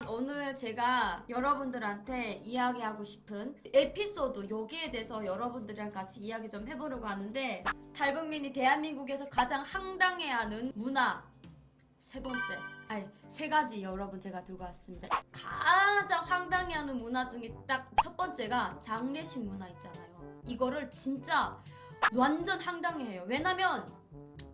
오늘 제가 여러분들한테 이야기하고 싶은 에피소드 여기에 대해서 여러분들이랑 같이 이야기 좀 해보려고 하는데, 탈북민이 대한민국에서 가장 황당해하는 문화 세 가지 여러분 제가 들고 왔습니다. 가장 황당해하는 문화 중에 딱 첫 번째가 장례식 문화 있잖아요. 이거를 진짜 완전 황당해해요. 왜냐면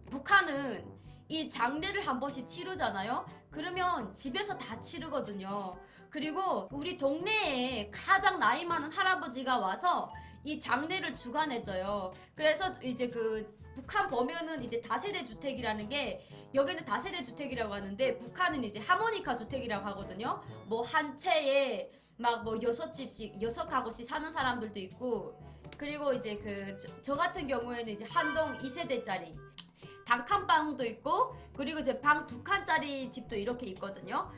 북한은 이 장례를 한 번씩 치르잖아요. 그러면 집에서 다 치르거든요. 그리고 우리 동네에 가장 나이 많은 할아버지가 와서 이 장례를 주관해줘요. 그래서 이제 그 북한 보면은 이제 다세대 주택이라는 게, 여기는 다세대 주택이라고 하는데 북한은 이제 하모니카 주택이라고 하거든요. 뭐 한 채에 막 뭐 6집씩 6가구씩 사는 사람들도 있고, 그리고 이제 그 저 같은 경우에는 이제 한동 2세대짜리 단칸방도 있고, 그리고 이제 방 2칸짜리 집도 이렇게 있거든요.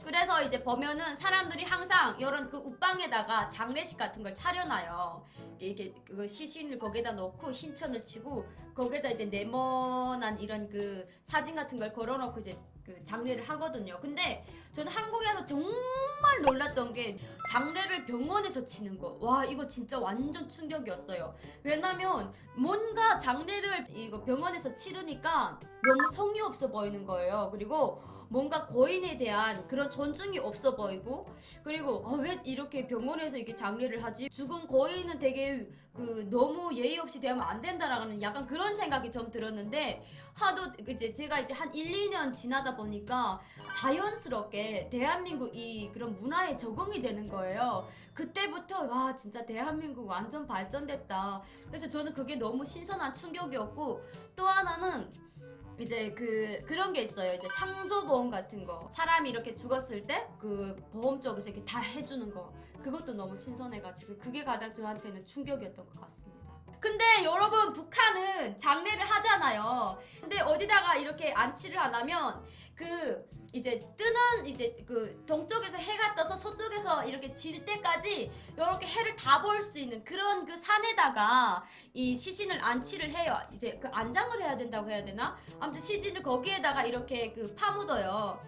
그래서 이제 보면은 사람들이 항상 이런 그 웃방에다가 장례식 같은 걸 차려놔요. 이렇게 그 시신을 거기다 넣고 흰천을 치고 거기다 이제 네모난 이런 그 사진 같은 걸 걸어놓고 이제 그 장례를 하거든요. 근데 저는 한국에서 정말 놀랐던 게 장례를 병원에서 치는 거. 와, 이거 진짜 완전 충격이었어요. 왜냐면 뭔가 장례를 이거 병원에서 치르니까 너무 성의 없어 보이는 거예요. 그리고 뭔가 고인에 대한 그런 존중이 없어 보이고, 그리고 왜 이렇게 병원에서 이렇게 장례를 하지? 죽은 고인은 되게 그 너무 예의 없이 대하면 안 된다라는 약간 그런 생각이 좀 들었는데, 하도 이제 제가 이제 한 1, 2년 지나다 보니까 자연스럽게 대한민국 이 그런 문화에 적응이 되는 거예요. 그때부터 와, 진짜 대한민국 완전 발전됐다. 그래서 저는 그게 너무 신선한 충격이었고, 또 하나는 이제 그런 게 있어요. 이제 상조보험 같은 거, 사람이 이렇게 죽었을 때 그 보험 쪽에서 이렇게 다 해주는 거, 그것도 너무 신선해가지고 그게 가장 저한테는 충격이었던 것 같습니다. 근데 여러분, 북한은 장례를 하잖아요. 근데 어디다가 이렇게 안치를 하냐면 그 이제 뜨는 이제 그 동쪽에서 해가 떠서 서쪽에서 이렇게 질 때까지 이렇게 해를 다 볼 수 있는 그런 그 산에다가 이 시신을 안치를 해요. 이제 그 안장을 해야 된다고 해야 되나? 아무튼 시신을 거기에다가 이렇게 그 파묻어요.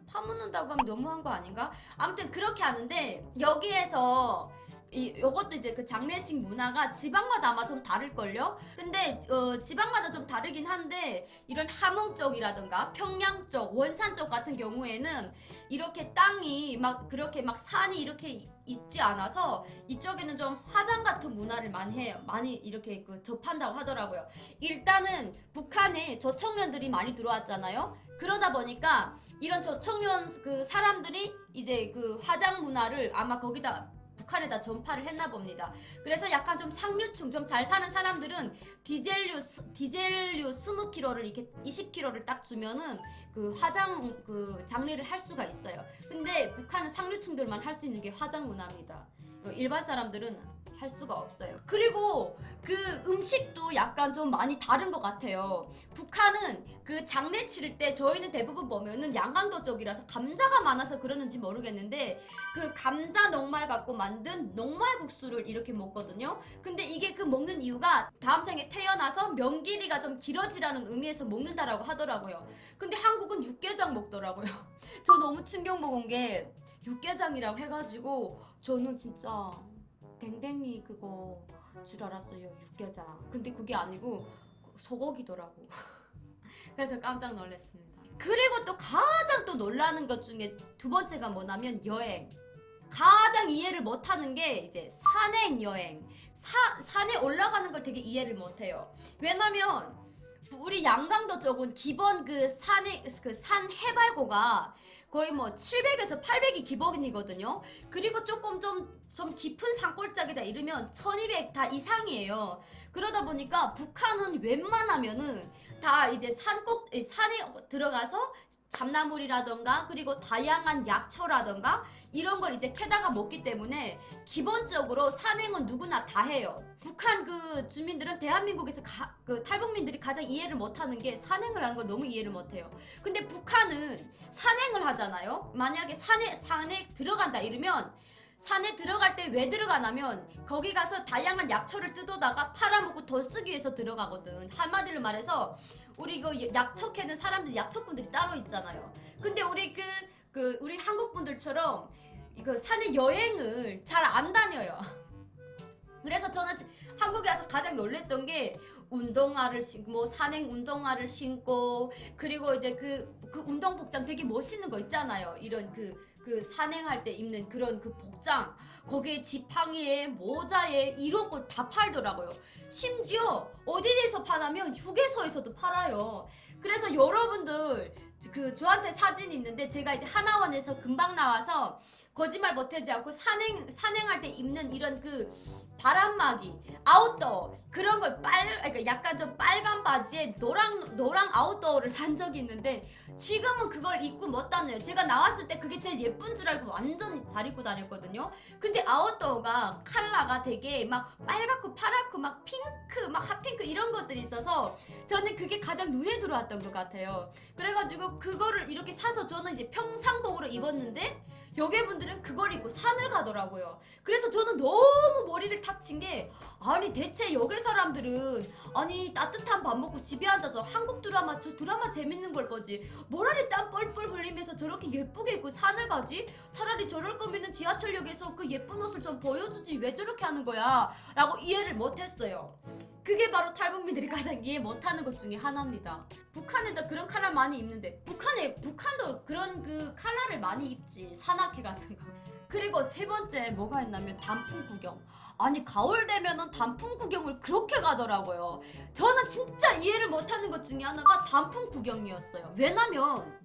파묻는다고 하면 너무한 거 아닌가? 아무튼 그렇게 하는데, 여기에서 요것도 이제 그 장례식 문화가 지방마다 아마 좀 다를걸요? 근데 지방마다 좀 다르긴 한데, 이런 함흥 쪽이라던가 평양 쪽, 원산 쪽 같은 경우에는 이렇게 땅이 막 그렇게 막 산이 이렇게 있지 않아서 이쪽에는 좀 화장 같은 문화를 많이 해요. 많이 이렇게 그 접한다고 하더라고요. 일단은 북한에 저청년들이 많이 들어왔잖아요. 그러다 보니까 이런 저청년 그 사람들이 이제 그 화장 문화를 아마 거기다 북한에다 전파를 했나 봅니다. 그래서 약간 좀 상류층, 좀 잘 사는 사람들은 디젤류 20kg를 이렇게 20kg를 딱 주면은 그 화장 그 장례를 할 수가 있어요. 근데 북한은 상류층들만 할 수 있는 게 화장 문화입니다. 일반 사람들은 할 수가 없어요. 그리고 그 음식도 약간 좀 많이 다른 것 같아요. 북한은 그 장례 치를 때 저희는 대부분 보면은 양강도 쪽이라서 감자가 많아서 그러는지 모르겠는데, 그 감자 녹말 갖고 만든 녹말국수를 이렇게 먹거든요. 근데 이게 그 먹는 이유가 다음 생에 태어나서 명길이가 좀 길어지라는 의미에서 먹는다라고 하더라고요. 근데 한국은 육개장 먹더라고요. 저 너무 충격 먹은 게, 육개장이라고 해가지고 저는 진짜 댕댕이 그거 줄 알았어요, 육개장. 근데 그게 아니고 소고기더라고. 그래서 깜짝 놀랐습니다. 그리고 또 가장 또 놀라는 것 중에 두 번째가 뭐냐면 여행. 가장 이해를 못하는 게 이제 산행 여행. 산에 올라가는 걸 되게 이해를 못해요. 왜냐면 우리 양강도 쪽은 기본 그 산에 그 산 해발고가 거의 뭐 700에서 800이 기본이거든요. 그리고 조금 좀 깊은 산골짜기다 이러면 1200 다 이상이에요. 그러다 보니까 북한은 웬만하면은 다 이제 산에 들어가서 잡나물이라던가 그리고 다양한 약초라던가 이런 걸 이제 캐다가 먹기 때문에 기본적으로 산행은 누구나 다 해요. 북한 그 주민들은 대한민국에서 그 탈북민들이 가장 이해를 못하는 게 산행을 하는 걸 너무 이해를 못해요. 근데 북한은 산행을 하잖아요. 만약에 산에 들어간다 이러면, 산에 들어갈 때 왜 들어가냐면 거기 가서 다양한 약초를 뜯어다가 팔아먹고 더 쓰기 위해서 들어가거든. 한마디로 말해서 우리 그 약초 캐는 사람들, 약초꾼들이 따로 있잖아요. 근데 우리 그 그 우리 한국 분들처럼 이거 산에 여행을 잘 안 다녀요. 그래서 저는 한국에 와서 가장 놀랬던 게 운동화를 신고 뭐 산행 운동화를 신고 그리고 이제 그 운동 복장 되게 멋있는 거 있잖아요. 이런 그 산행할 때 입는 그런 그 복장 거기에 지팡이에 모자에 이런 거 다 팔더라고요. 심지어 어디에서 파냐면 휴게소에서도 팔아요. 그래서 여러분들 그 저한테 사진 있는데 제가 이제 하나원에서 금방 나와서 거짓말 못하지 않고 산행할 때 입는 이런 그 바람막이 아웃도어 그런 걸 그러니까 약간 좀 빨간 바지에 노랑 아웃도어를 산 적이 있는데 지금은 그걸 입고 못 다녀요. 제가 나왔을 때 그게 제일 예쁜 줄 알고 완전히 잘 입고 다녔거든요. 근데 아웃도어가 컬러가 되게 막 빨갛고 파랗고 막 핑크 막 핫핑크 이런 것들이 있어서 저는 그게 가장 눈에 들어왔던 것 같아요. 그래가지고 그거를 이렇게 사서 저는 이제 평상복으로 입었는데 여객분들은 그걸 입고 산을 가더라고요. 그래서 저는 너무 머리를 탁 친 게 아니 대체 여객 사람들은 아니 따뜻한 밥 먹고 집에 앉아서 한국 드라마 저 드라마 재밌는 걸 보지 뭐라리 땀 뻘뻘 흘리면서 저렇게 예쁘게 입고 산을 가지? 차라리 저럴 거면은 지하철역에서 그 예쁜 옷을 좀 보여주지 왜 저렇게 하는 거야? 라고 이해를 못했어요. 그게 바로 탈북민들이 가장 이해 못하는 것 중에 하나입니다. 북한에도 그런 컬러 많이 입는데 북한도 그런 그 컬러를 많이 입지 산악회 같은 거. 그리고 세 번째 뭐가 있냐면 단풍 구경. 아니 가을 되면은 단풍 구경을 그렇게 가더라고요. 저는 진짜 이해를 못하는 것 중에 하나가 단풍 구경이었어요. 왜냐면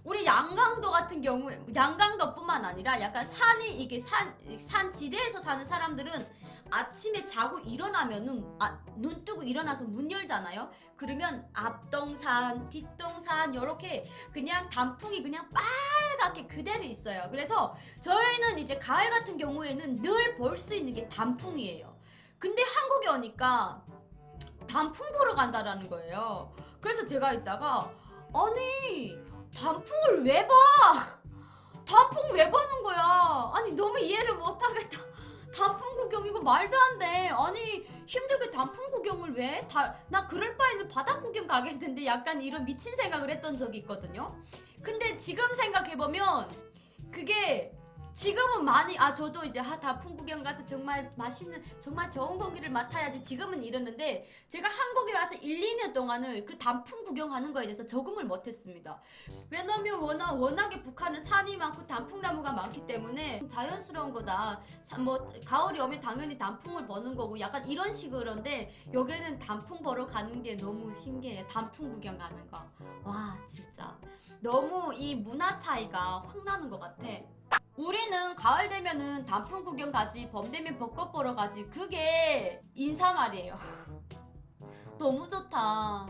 우리 양강도 같은 경우에 양강도뿐만 아니라 약간 산이 이게 산 지대에서 사는 사람들은 아침에 자고 일어나면은 눈 뜨고 일어나서 문 열잖아요. 그러면 앞동산, 뒷동산 이렇게 그냥 단풍이 그냥 빨갛게 그대로 있어요. 그래서 저희는 이제 가을 같은 경우에는 늘 볼 수 있는 게 단풍이에요. 근데 한국에 오니까 단풍 보러 간다라는 거예요. 그래서 제가 이따가 아니 단풍을 왜 봐? 단풍 왜 보는 거야? 아니 너무 이해를 못하겠다. 단풍 구경 이거 말도 안 돼. 아니 힘들게 단풍 구경을 왜? 나 그럴 바에는 바다 구경 가겠는데 약간 이런 미친 생각을 했던 적이 있거든요. 근데 지금 생각해보면 그게 지금은 많이 저도 이제 단풍 구경 가서 정말 맛있는 정말 좋은 공기를 맡아야지 지금은 이러는데 제가 한국에 와서 1, 2년 동안을 그 단풍 구경하는 거에 대해서 적응을 못했습니다. 왜냐면 워낙에 북한은 산이 많고 단풍나무가 많기 때문에 자연스러운 거다. 뭐 가을이 오면 당연히 단풍을 보는 거고 약간 이런 식으로인데 여기는 단풍 보러 가는 게 너무 신기해요. 단풍 구경 가는 거. 와 진짜 너무 이 문화 차이가 확 나는 것 같아. 우리는 가을 되면은 단풍 구경 가지 봄 되면 벚꽃 보러 가지 그게 인사말이에요. 너무 좋다.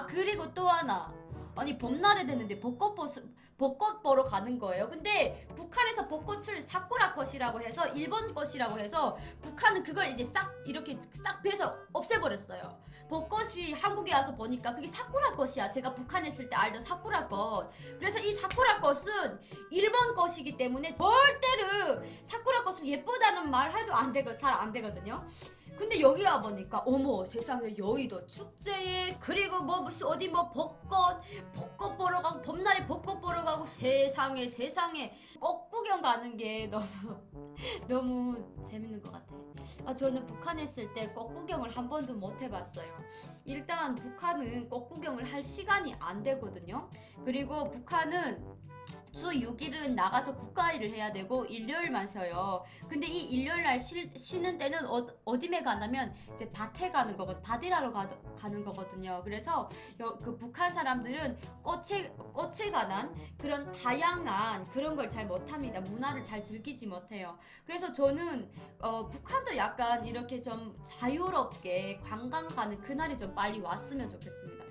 그리고 또 하나 아니 봄날에 됐는데 벚꽃 보러 가는 거예요. 근데 북한에서 벚꽃을 사쿠라꽃이라고 해서 일본 꽃이라고 해서 북한은 그걸 이제 싹 이렇게 싹 베서 없애버렸어요. 벚꽃이 한국에 와서 보니까 그게 사쿠라꽃이야. 제가 북한에 있을 때 알던 사쿠라꽃. 그래서 이 사쿠라꽃은 일본 꽃이기 때문에 절대로 사쿠라꽃을 예쁘다는 말 해도 잘 안 되거든요. 근데 여기 와보니까 어머 세상에 여의도 축제에 그리고 뭐 무슨 어디 뭐 벚꽃 보러 가고 봄날에 벚꽃 보러 가고 세상에 꽃 구경 가는 게 너무 재밌는 것 같아. 저는 북한에 있을 때 꽃 구경을 한 번도 못 해봤어요. 일단 북한은 꽃 구경을 할 시간이 안 되거든요. 그리고 북한은 주 6일은 나가서 국가일을 해야 되고 일요일만 쉬어요. 근데 이 일요일날 쉬는 때는 어디에 가냐면 이제 밭에 가는 거거든. 밭일하러 가는 거거든요. 그래서 그 북한 사람들은 꽃에 관한 그런 다양한 그런 걸 잘 못합니다. 문화를 잘 즐기지 못해요. 그래서 저는 북한도 약간 이렇게 좀 자유롭게 관광 가는 그날이 좀 빨리 왔으면 좋겠습니다.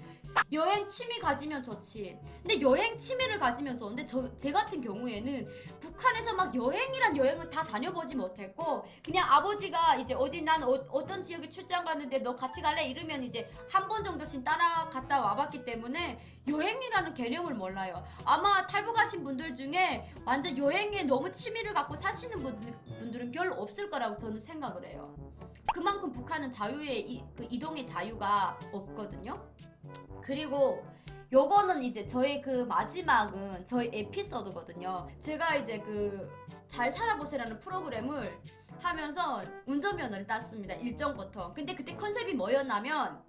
여행 취미 가지면 좋지. 근데 여행 취미를 가지면 좋은데 제 같은 경우에는 북한에서 막 여행이란 여행을 다 다녀보지 못했고 그냥 아버지가 이제 난 어떤 지역에 출장 갔는데 너 같이 갈래? 이러면 이제 한 번 정도씩 따라갔다 와봤기 때문에 여행이라는 개념을 몰라요. 아마 탈북하신 분들 중에 완전 여행에 너무 취미를 갖고 사시는 분들은 별로 없을 거라고 저는 생각을 해요. 그만큼 북한은 자유의 그 이동의 자유가 없거든요. 그리고 요거는 이제 저의 그 마지막은 저희 에피소드거든요. 제가 이제 그 잘 살아보세라는 프로그램을 하면서 운전면허를 땄습니다. 일정 보통. 근데 그때 컨셉이 뭐였냐면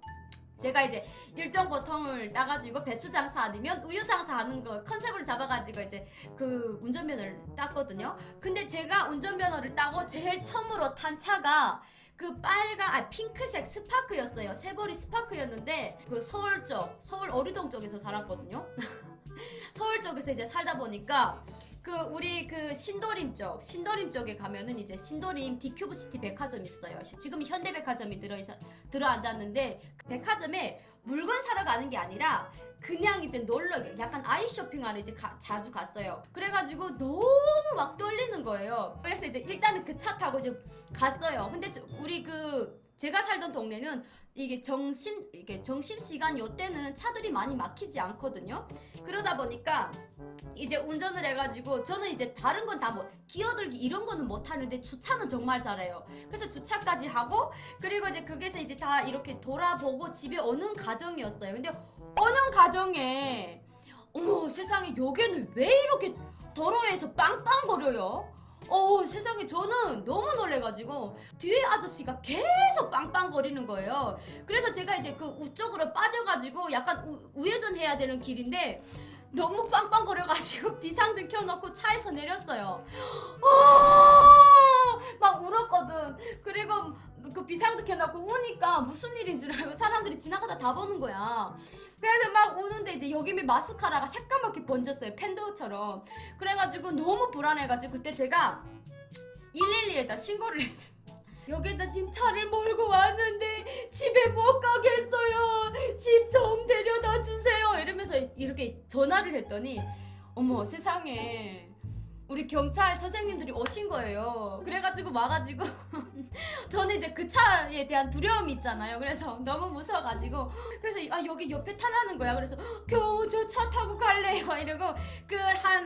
제가 이제 일정 보통을 따가지고 배추 장사 아니면 우유 장사 하는 거 컨셉을 잡아가지고 이제 그 운전면허를 땄거든요. 근데 제가 운전면허를 따고 제일 처음으로 탄 차가 그 핑크색 스파크였어요. 쇠버리 스파크였는데 그 서울 어리동 쪽에서 살았거든요. 서울 쪽에서 이제 살다 보니까 그 우리 그 신도림 쪽에 가면은 이제 신도림 디큐브시티 백화점 있어요. 지금 현대백화점이 들어 앉았는데 그 백화점에 물건 사러 가는 게 아니라 그냥 이제 놀러 약간 아이 쇼핑하러 이제 자주 갔어요. 그래가지고 너무 막 떨리는 거예요. 그래서 이제 일단은 그 차 타고 이제 갔어요. 근데 우리 그 제가 살던 동네는 이게 점심시간 요때는 차들이 많이 막히지 않거든요. 그러다 보니까 이제 운전을 해가지고 저는 이제 다른 건 다 기어들기 이런 거는 못 하는데 주차는 정말 잘해요. 그래서 주차까지 하고 그리고 이제 거기서 이제 다 이렇게 돌아보고 집에 오는 과정이었어요. 근데 오는 과정에 어머 세상에 여기는 왜 이렇게 도로에서 빵빵거려요? 세상에 저는 너무 놀래가지고 뒤에 아저씨가 계속 빵빵거리는 거예요. 그래서 제가 이제 그 우쪽으로 빠져가지고 약간 우회전 해야 되는 길인데 너무 빵빵거려가지고 비상등 켜놓고 차에서 내렸어요. 막 울었거든. 그리고 그 비상등 켜놓고 우니까 무슨 일인 줄 알고 사람들이 지나가다 다 보는 거야. 그래서 막 우는데 이제 여기 마스카라가 새까맣게 번졌어요. 팬더처럼. 그래가지고 너무 불안해가지고 그때 제가 112에다 신고를 했어요. 여기다 지금 차를 몰고 왔는데 집에 못 가겠어요. 집 좀 데려다 주세요. 이러면서 이렇게 전화를 했더니 어머 세상에 우리 경찰 선생님들이 오신 거예요. 그래가지고 와가지고 저는 이제 그 차에 대한 두려움이 있잖아요. 그래서 너무 무서워가지고 그래서 여기 옆에 타라는 거야. 그래서 겨우 저 차 타고 갈래요 이러고 그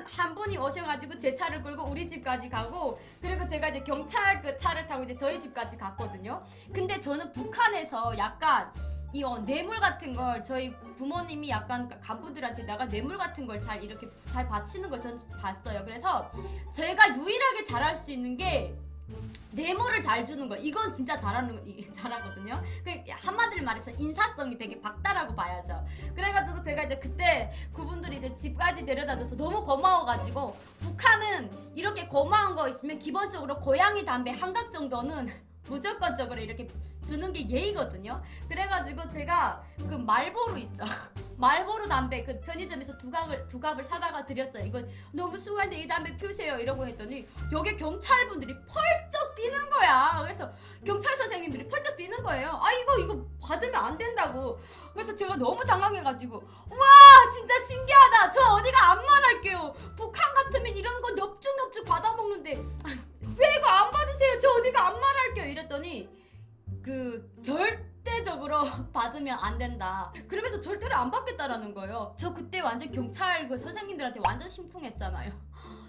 한 분이 오셔가지고 제 차를 끌고 우리 집까지 가고 그리고 제가 이제 경찰 그 차를 타고 이제 저희 집까지 갔거든요. 근데 저는 북한에서 약간 이 뇌물 같은 걸 저희 부모님이 약간 간부들한테다가 뇌물 같은 걸 이렇게 잘 바치는 걸 전 봤어요. 그래서 제가 유일하게 잘할 수 있는 게 뇌물을 잘 주는 거. 이건 진짜 잘하거든요. 그 한마디로 말해서 인사성이 되게 박다라고 봐야죠. 그래가지고 제가 이제 그때 그분들이 이제 집까지 데려다줘서 너무 고마워가지고 북한은 이렇게 고마운 거 있으면 기본적으로 고양이 담배 한 각 정도는 무조건적으로 이렇게 주는 게 예의거든요. 그래가지고 제가 그 말보로 있죠. 말보로 담배 그 편의점에서 두 갑을 사다가 드렸어요. 이건 너무 수고한데 이 담배 피우세요 이러고 했더니 여기 경찰분들이 펄쩍 뛰는 거야. 그래서 경찰 선생님들이 펄쩍 뛰는 거예요. 이거 받으면 안 된다고. 그래서 제가 너무 당황해가지고 와 진짜 신기하다. 저 어디가 안 말할게요. 북한 같으면 이런 거 넙죽넙죽 받아먹는데 왜 이거 안 받으세요? 저 어디가 안 말할게요. 이랬더니 그 절대적으로 받으면 안 된다. 그러면서 절대로 안 받겠다라는 거예요. 저 그때 완전 경찰 그 선생님들한테 완전 심쿵했잖아요.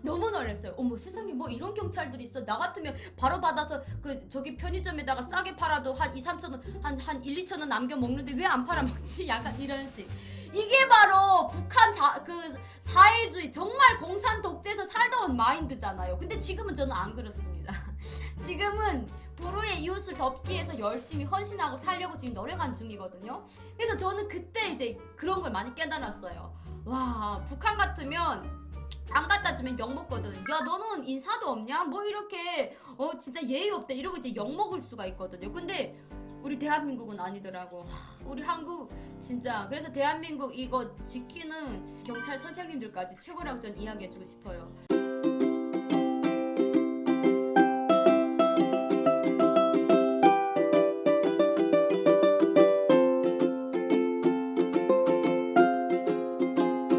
너무 놀랐어요. 어머 세상에 뭐 이런 경찰들이 있어. 나 같으면 바로 받아서 그 저기 편의점에다가 싸게 팔아도 한 2-3천 원, 한 1-2천 원 남겨 먹는데 왜 안 팔아먹지? 약간 이런 식. 이게 바로 북한 그 사회주의 정말 공산 독재에서 살다 온 마인드잖아요. 근데 지금은 저는 안 그렇습니다. 지금은 불우의 이웃을 돕기 위해서 열심히 헌신하고 살려고 지금 노력한 중이거든요. 그래서 저는 그때 이제 그런 걸 많이 깨달았어요. 와 북한 같으면 안 갖다 주면 욕 먹거든. 야 너는 인사도 없냐? 뭐 이렇게 진짜 예의 없다 이러고 이제 욕 먹을 수가 있거든요. 근데 우리 대한민국은 아니더라고. 우리 한국 진짜 그래서 대한민국 이거 지키는 경찰 선생님들까지 최고라고 전 이야기해주고 싶어요.